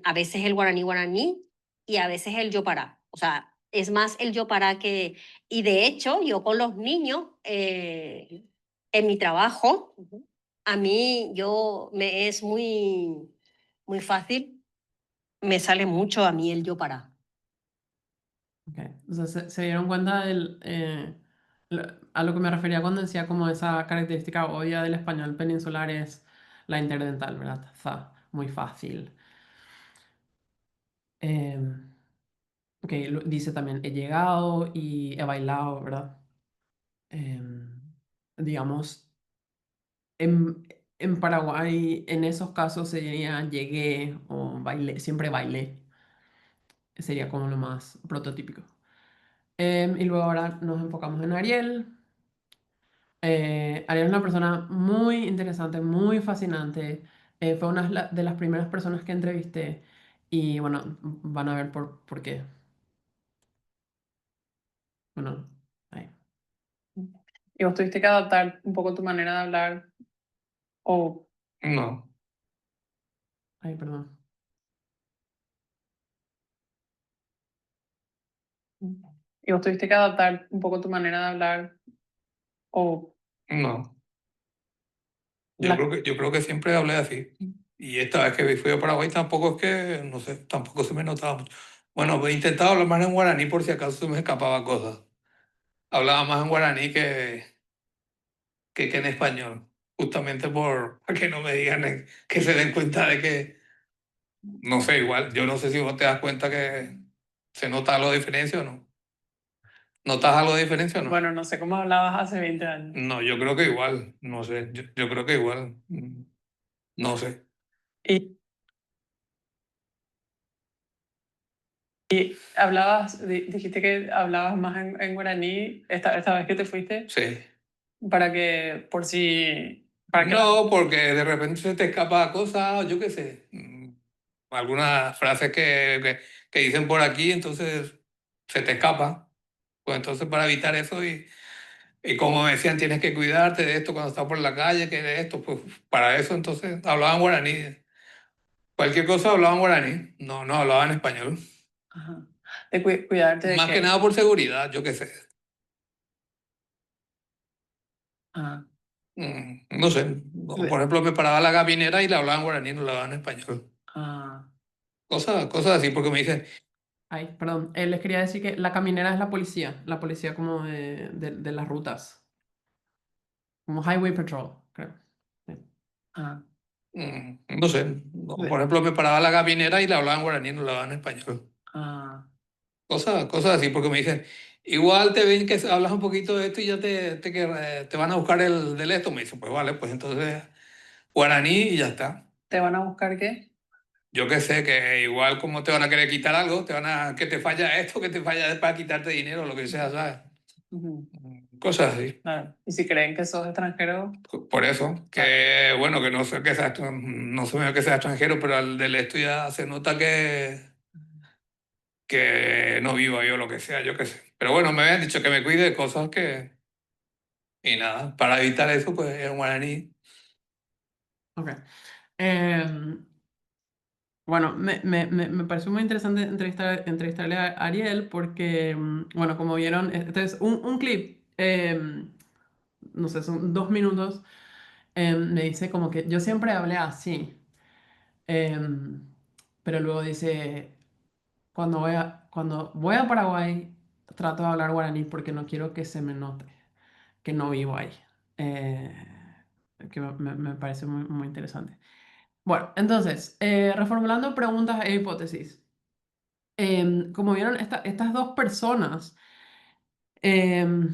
A veces el guaraní guaraní y a veces el yopará. O sea, es más el yopará que... Y de hecho, yo con los niños, en mi trabajo, a mí me es muy fácil, me sale mucho a mí el yopará. Okay. O sea, se dieron cuenta a lo que me refería cuando decía como esa característica obvia del español peninsular es la interdental, ¿verdad? Muy fácil. Ok, dice también, he llegado y he bailado, ¿verdad? Digamos, en Paraguay, en esos casos se diría llegué o bailé, siempre bailé. Sería como lo más prototípico. Y luego ahora nos enfocamos en Ariel. Ariel es una persona muy interesante, muy fascinante. Fue una de las primeras personas que entrevisté y bueno, van a ver por qué. Bueno, ahí. Y vos tuviste que adaptar un poco tu manera de hablar O No, Ay, perdón. y vos tuviste que adaptar un poco tu manera de hablar. O no. la- Yo creo que siempre hablé así. Y esta vez que fui a Paraguay tampoco es que, no sé, tampoco se me notaba mucho. Bueno, he intentado hablar más en guaraní por si acaso se me escapaba cosas. Hablaba más en guaraní que en español. Justamente por para que no me digan que se den cuenta de que, no sé, igual, yo no sé si vos te das cuenta que se nota algo de diferencia o no. ¿Notas algo de diferencia o no? bueno, no sé cómo hablabas hace 20 años. No, yo creo que igual, no sé, yo creo que igual, no sé. Y dijiste que hablabas más en guaraní esta vez que te fuiste, Sí. para que, por si, para que No, porque de repente se te escapa cosas, yo qué sé, algunas frases que dicen por aquí, entonces se te escapa. Pues entonces para evitar eso y como me decían, tienes que cuidarte de esto cuando estás por la calle, que de esto, pues para eso entonces hablaban guaraní. Cualquier cosa hablaban guaraní, no hablaban español. ajá, de cuidarte de Más que qué. nada por seguridad, yo qué sé. Ah, No sé, por ejemplo, me paraba la gavinera y le hablaban guaraní, no le hablaban español. ah. Cosas así, porque me dicen, Ay, perdón. Les quería decir que la caminera es la policía como de las rutas, como Highway Patrol, creo. Sí. Ah, no sé, por ejemplo, me paraba la gavinera y le hablaban guaraní, no le hablaban español. ah, Cosas así, porque me dicen, igual te ven que hablas un poquito de esto y ya te van a buscar el del esto. Me dicen, pues vale, pues entonces guaraní y ya está. ¿te van a buscar qué? Yo que sé, que igual como te van a querer quitar algo, que te falla esto, que te falla para quitarte dinero, lo que sea, ¿sabes? Ujú, Cosas así. claro. Y si creen que sos extranjero, Por eso, que bueno, que no sé que sea, no sé que sea extranjero, pero al del esto ya se nota que no vivo yo, lo que sea, yo qué sé. Pero bueno, me habían dicho que me cuide de cosas que... Y nada, para evitar eso, pues en guaraní. Ok. Em, bueno, me pareció muy interesante entrevistarle a Ariel porque, bueno, como vieron, este es un clip, no sé, son 2 minutos. Me dice como que yo siempre hablé así, em, pero luego dice, cuando voy a Paraguay, trato de hablar guaraní porque no quiero que se me note que no vivo ahí. Eh, que me parece muy interesante. Bueno, entonces, reformulando preguntas e hipótesis. Como vieron, estas dos personas, em,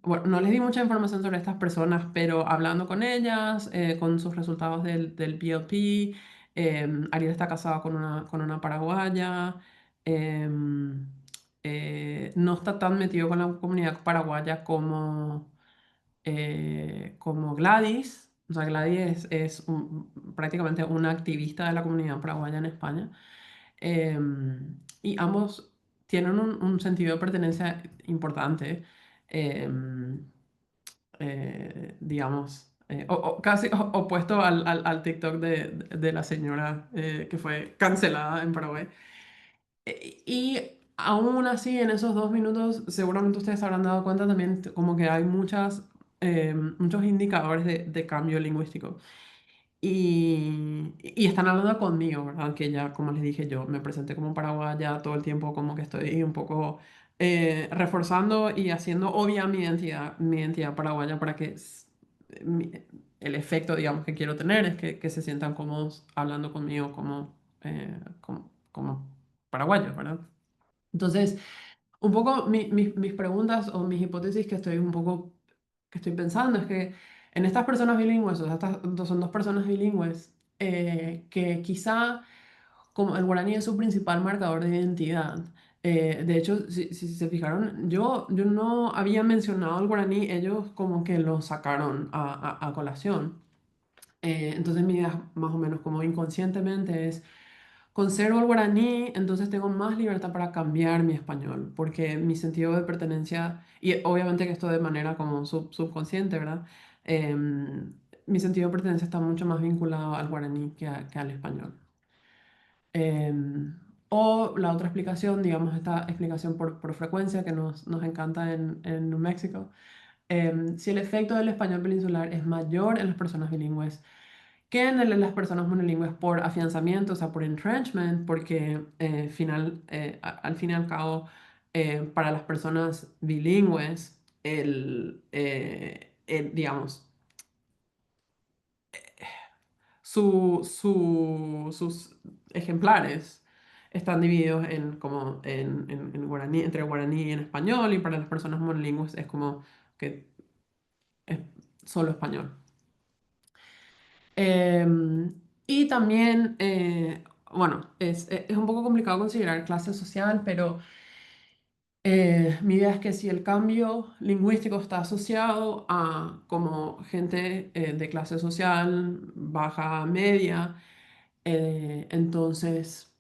bueno, no les di mucha información sobre estas personas, pero hablando con ellas, con sus resultados del PLP, Ariel está casado con una paraguaya, em, no está tan metido con la comunidad paraguaya como Gladys. O sea, Gladys es prácticamente una activista de la comunidad paraguaya en España. Y ambos tienen un sentido de pertenencia importante, em, digamos, casi opuesto al TikTok de la señora que fue cancelada en Paraguay. Y aún así, en esos 2 minutos, seguramente ustedes se habrán dado cuenta también como que hay muchos indicadores de cambio lingüístico. Y están hablando conmigo, ¿verdad? Que ya, como les dije, yo me presenté como paraguaya todo el tiempo, como que estoy un poco reforzando y haciendo obvia mi identidad paraguaya para que mi- el efecto, digamos, que quiero tener es que se sientan cómodos hablando conmigo como paraguayos, ¿verdad? Entonces, un poco mis preguntas o mis hipótesis que estoy pensando es que en estas personas bilingües, o sea, estas son dos personas bilingües, que quizá como el guaraní es su principal marcador de identidad. De hecho, si se fijaron, yo no había mencionado el guaraní, ellos como que lo sacaron a colación. Entonces mi idea más o menos como inconscientemente es conservo el guaraní, entonces tengo más libertad para cambiar mi español, porque mi sentido de pertenencia, y obviamente que esto de manera como subconsciente, ¿verdad? mi sentido de pertenencia está mucho más vinculado al guaraní que al español. O la otra explicación, digamos, esta explicación por frecuencia que nos encanta en New Mexico, si el efecto del español peninsular es mayor en las personas bilingües que en las personas monolingües por afianzamiento, o sea, por entrenchment, porque al fin y al cabo, para las personas bilingües, digamos, sus ejemplares están divididos en guaraní, entre guaraní y en español, y para las personas monolingües es como que es solo español. Y también, bueno, es un poco complicado considerar clase social, pero mi idea es que si el cambio lingüístico está asociado a como gente de clase social baja, media, entonces,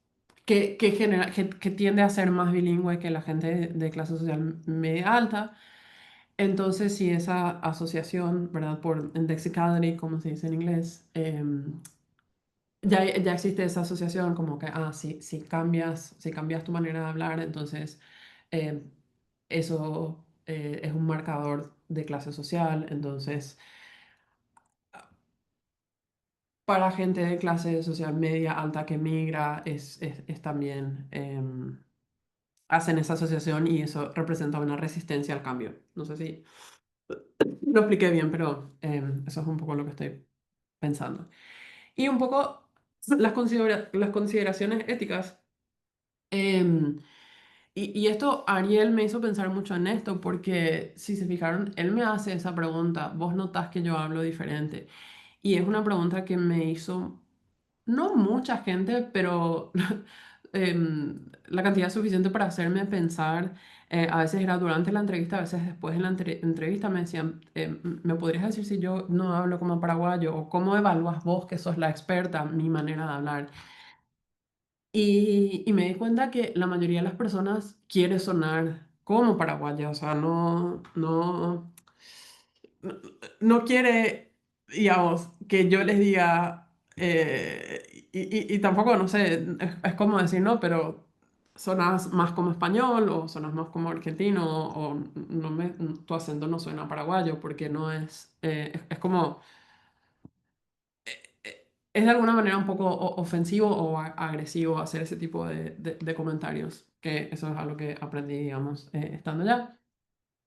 que tiende a ser más bilingüe que la gente de clase social media alta. Entonces, si esa asociación, ¿verdad? Por indexicality, como se dice en inglés, ya existe esa asociación como que, si cambias tu manera de hablar, entonces eh, eso es un marcador de clase social. Entonces, para gente de clase social media alta que migra, es también, hacen esa asociación y eso representa una resistencia al cambio. No sé si lo expliqué bien, pero eso es un poco lo que estoy pensando. Y un poco las consideraciones éticas. em, y esto, Ariel me hizo pensar mucho en esto, porque si se fijaron, él me hace esa pregunta: ¿vos notás que yo hablo diferente? Y es una pregunta que me hizo no mucha gente, pero la cantidad suficiente para hacerme pensar. A veces era durante la entrevista, a veces después de la entrevista me decían, ¿me podrías decir si yo no hablo como paraguayo? ¿O cómo evalúas vos, que sos la experta, mi manera de hablar? Y me di cuenta que la mayoría de las personas quiere sonar como paraguaya, o sea, no, no quiere, digamos, que yo les diga, y tampoco, no sé, es como decir, no, pero sonas más como español o sonas más como argentino, o tu acento no suena paraguayo, porque no es como, es de alguna manera un poco ofensivo o agresivo hacer ese tipo de comentarios, que eso es algo que aprendí, digamos, estando allá.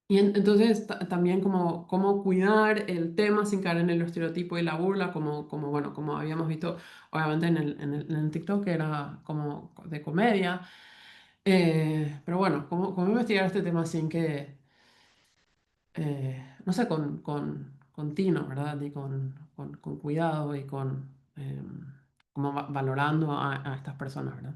Y entonces también como cómo cuidar el tema sin caer en el estereotipo y la burla, bueno, como habíamos visto obviamente en el TikTok, que era como de comedia. Pero bueno, cómo investigar este tema sin que, no sé, con tino, ¿verdad? Y con cuidado y como valorando a estas personas, ¿verdad?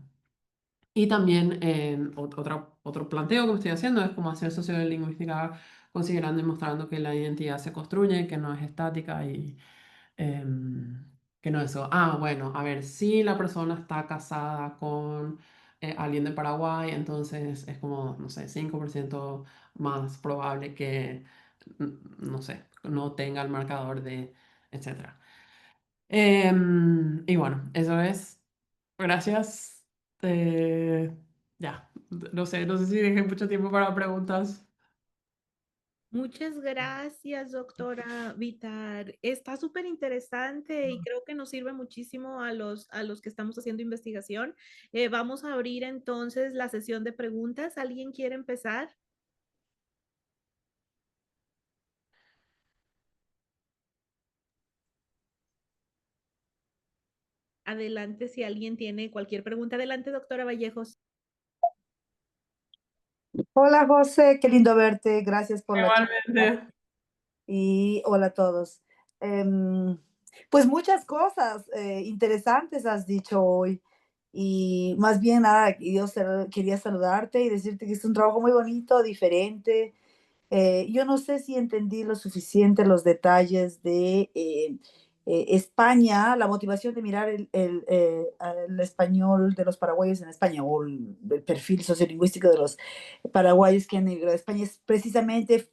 Y también otro planteo que me estoy haciendo es cómo hacer sociolingüística, considerando y mostrando que la identidad se construye, que no es estática, y em, que no es eso. Bueno, a ver, si la persona está casada con alguien de Paraguay, entonces es como, no sé, 5% más probable que, no sé, no tenga el marcador de, etcétera. Y bueno, eso es. Gracias. Ya, no sé si dejé mucho tiempo para preguntas. Muchas gracias, doctora Vitar. Está súper interesante y creo que nos sirve muchísimo a los que estamos haciendo investigación. Vamos a abrir entonces la sesión de preguntas. ¿Alguien quiere empezar? Adelante, si alguien tiene cualquier pregunta. Adelante, doctora Vallejos. Hola José, qué lindo verte, gracias por la charla Igualmente. y hola a todos. Em, pues muchas cosas interesantes has dicho hoy y más bien nada, quería saludarte y decirte que es un trabajo muy bonito, diferente. Yo no sé si entendí lo suficiente los detalles de España, la motivación de mirar el español de los paraguayos en España o el perfil sociolingüístico de los paraguayos que han emigrado a España es precisamente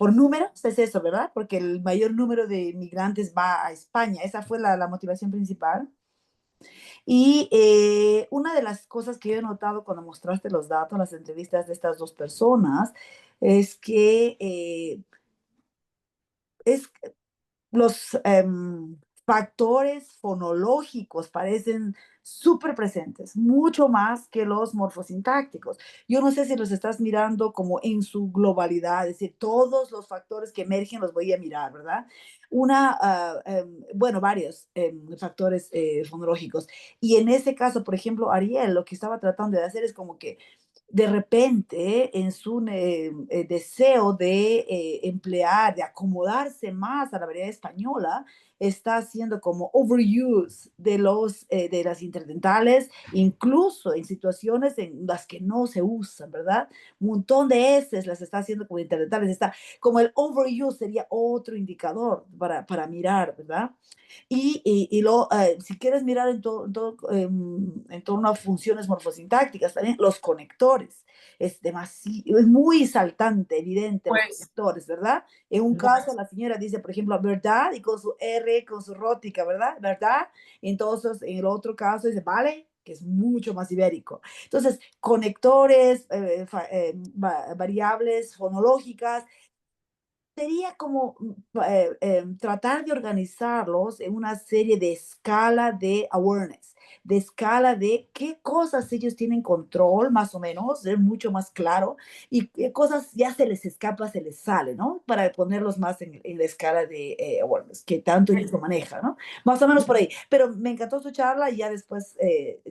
por números, es eso, ¿verdad? Porque el mayor número de migrantes va a España. Esa fue la motivación principal. Y una de las cosas que yo he notado cuando mostraste los datos, las entrevistas de estas dos personas, es que es los factores fonológicos parecen súper presentes, mucho más que los morfosintácticos. Yo no sé si los estás mirando como en su globalidad, es decir, todos los factores que emergen los voy a mirar, ¿verdad? Bueno, varios factores fonológicos. Y en ese caso, por ejemplo, Ariel, lo que estaba tratando de hacer es como que de repente, en su deseo de emplear, de acomodarse más a la variedad española, está haciendo como overuse de las interdentales, incluso en situaciones en las que no se usan, ¿verdad? Un montón de S las está haciendo como interdentales. Está como el overuse sería otro indicador para mirar, ¿verdad? Si quieres mirar en torno a funciones morfosintácticas, también los conectores. Es muy saltante, evidente, los Pues, conectores, ¿verdad? En un caso, la señora dice, por ejemplo, verdad, y con su R, con su rótica, ¿verdad? ¿Verdad? Entonces, en el otro caso dice, vale, que es mucho más ibérico. Entonces, conectores, variables fonológicas, sería como tratar de organizarlos en una serie de escala de awareness, de escala de qué cosas ellos tienen control, más o menos, ser mucho más claro, y qué cosas ya se les escapa, se les sale, ¿no? Para ponerlos más en la escala de awareness, que tanto ellos lo manejan, ¿no? Más o menos por ahí. Pero me encantó tu charla y ya después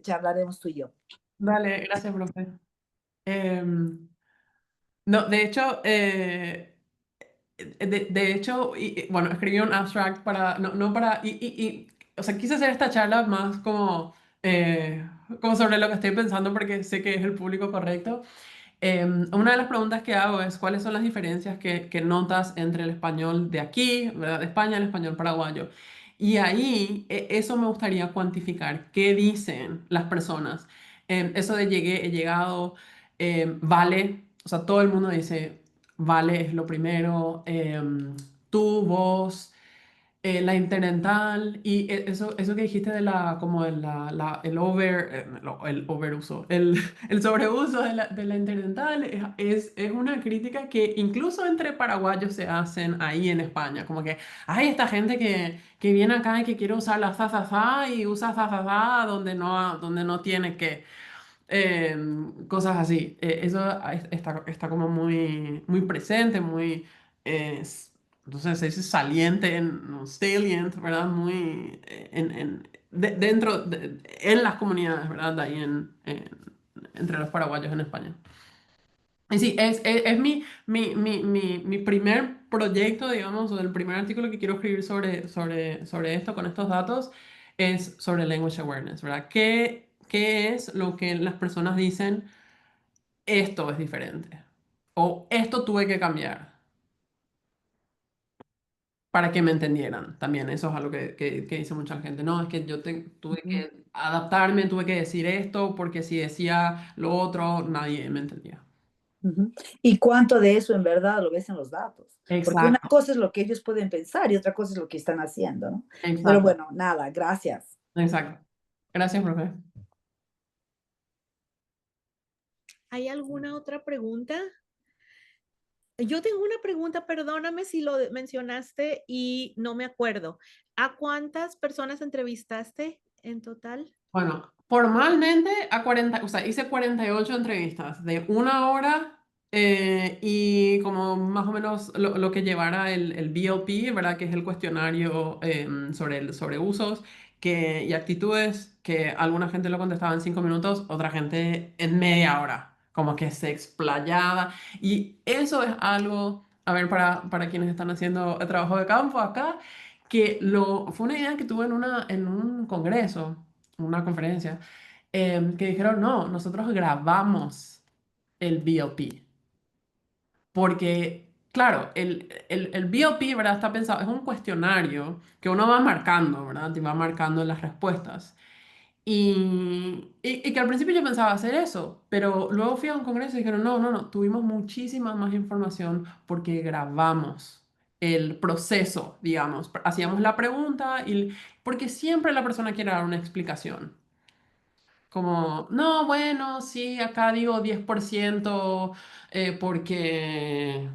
charlaremos tú y yo. dale, gracias, profe. Em, no, de hecho, de hecho, bueno, escribí un abstract para, no para, o sea, quise hacer esta charla más como sobre lo que estoy pensando porque sé que es el público correcto. Una de las preguntas que hago es cuáles son las diferencias que notas entre el español de aquí, ¿verdad? De España, y el español paraguayo. Y ahí eso me gustaría cuantificar. ¿Qué dicen las personas? Eso de llegué, he llegado, vale, o sea, todo el mundo dice, vale es lo primero, tú, vos la interdental y eso que dijiste de como el overuso, el sobreuso de la interdental es una crítica que incluso entre paraguayos se hacen ahí en España, como que hay esta gente que viene acá y que quiere usar la fa, fa, fa y usa fa, fa, fa donde no tiene que. Cosas así. Eso está como muy presente, entonces se dice saliente, no, salient, ¿verdad? Muy en las comunidades, ¿verdad? De ahí entre los paraguayos en España. Y sí, es mi primer proyecto, digamos, o el primer artículo que quiero escribir sobre esto, con estos datos, es sobre language awareness, ¿verdad? ¿Qué es lo que las personas dicen? Esto es diferente. O esto tuve que cambiar para que me entendieran. También eso es algo que dice mucha gente. No, es que tuve Ujú, que adaptarme, tuve que decir esto, porque si decía lo otro, nadie me entendía. ujú. ¿Y cuánto de eso en verdad lo ves en los datos? Porque una Exacto, cosa es lo que ellos pueden pensar y otra cosa es lo que están haciendo, ¿no? Pero exacto, bueno, nada, gracias. exacto. Gracias, profe. ¿Hay alguna otra pregunta? Yo tengo una pregunta, perdóname si lo mencionaste y no me acuerdo. ¿A cuántas personas entrevistaste en total? Bueno, formalmente o sea, hice 48 entrevistas de una hora y como más o menos lo que llevara el BLP, ¿verdad? Que es el cuestionario sobre usos y actitudes, que alguna gente lo contestaba en 5 minutos, otra gente en media hora, como que se explayaba. Y eso es algo, a ver, para quienes están haciendo el trabajo de campo acá, fue una idea que tuve en un congreso una conferencia, que dijeron, no, nosotros grabamos el BLP. Porque, claro, el BLP, ¿verdad? Está pensado, es un cuestionario que uno va marcando, ¿verdad? Y va marcando las respuestas. Y que al principio yo pensaba hacer eso, pero luego fui a un congreso y dijeron, no, no, no, tuvimos muchísima más información porque grabamos el proceso, digamos. Hacíamos la pregunta y porque siempre la persona quiere dar una explicación. Como, no, bueno, sí, acá digo 10% porque,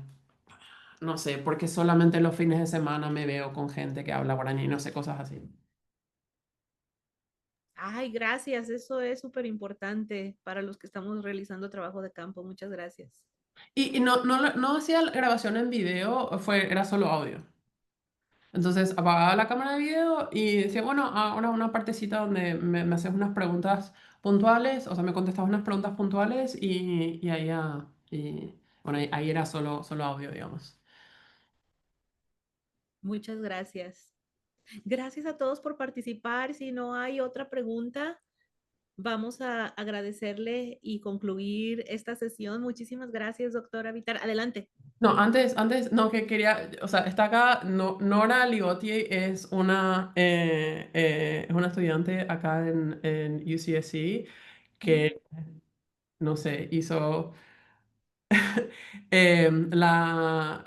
no sé, porque solamente los fines de semana me veo con gente que habla guaraní, no sé, cosas así. Ay, gracias. Eso es súper importante para los que estamos realizando trabajo de campo. Muchas gracias. Y no hacía grabación en video, era solo audio. Entonces apagaba la cámara de video y decía, bueno, ahora una partecita donde me haces unas preguntas puntuales, o sea, me contestabas unas preguntas puntuales y ahí, bueno, ahí era solo audio, digamos. Muchas gracias. Gracias a todos por participar. Si no hay otra pregunta, vamos a agradecerle y concluir esta sesión. Muchísimas gracias, doctora Vitar. Adelante. No, antes, no, que quería, o sea, está acá, Nora Ligotti es una estudiante acá en UCSC que, no sé, hizo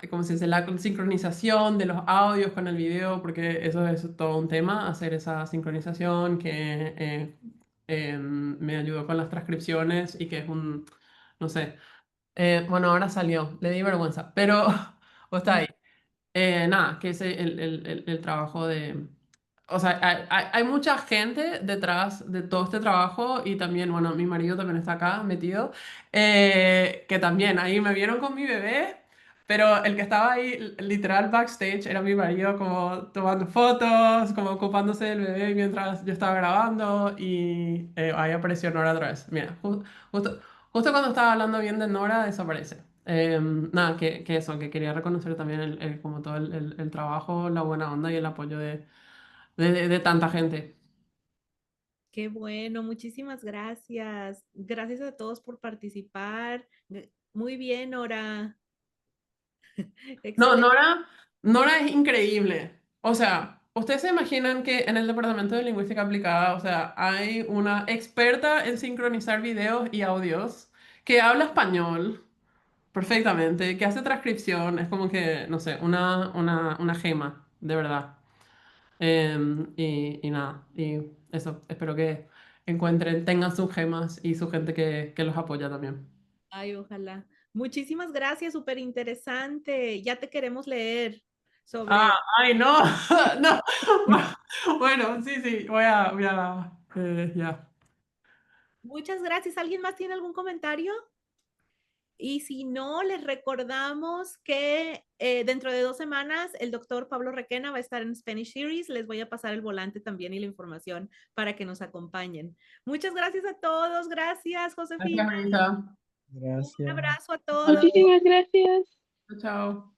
¿cómo se dice? La sincronización de los audios con el video, porque eso es todo un tema, hacer esa sincronización que me ayudó con las transcripciones y que es no sé, bueno, ahora salió, le di vergüenza, pero o está ahí. Nada, que es el trabajo de... O sea, hay mucha gente detrás de todo este trabajo y también, bueno, mi marido también está acá metido, que también ahí me vieron con mi bebé, pero el que estaba ahí literal backstage era mi marido como tomando fotos, como ocupándose del bebé mientras yo estaba grabando y ahí apareció Nora otra vez. Mira, justo, justo cuando estaba hablando bien de Nora desaparece. Nada, que eso, que quería reconocer también como todo el trabajo, la buena onda y el apoyo de tanta gente. Qué bueno, muchísimas gracias. Gracias a todos por participar. Muy bien, Nora. No, Excelente. Nora es increíble. O sea, ustedes se imaginan que en el Departamento de Lingüística Aplicada, o sea, hay una experta en sincronizar videos y audios que habla español perfectamente, que hace transcripción, es como que, no sé, una gema, de verdad. Y nada, y eso, espero que tengan sus gemas y su gente que los apoya también. Ay, ojalá. Muchísimas gracias, súper interesante. Ya te queremos leer sobre... Ay, no, no. Bueno, sí, sí, ya. Muchas gracias. ¿Alguien más tiene algún comentario? Y si no, les recordamos que dentro de 2 semanas el doctor Pablo Requena va a estar en Spanish Series. Les voy a pasar el volante también y la información para que nos acompañen. Muchas gracias a todos. Gracias, Josefina. Gracias, Anita. Un Gracias. abrazo a todos. Muchísimas gracias. Chao.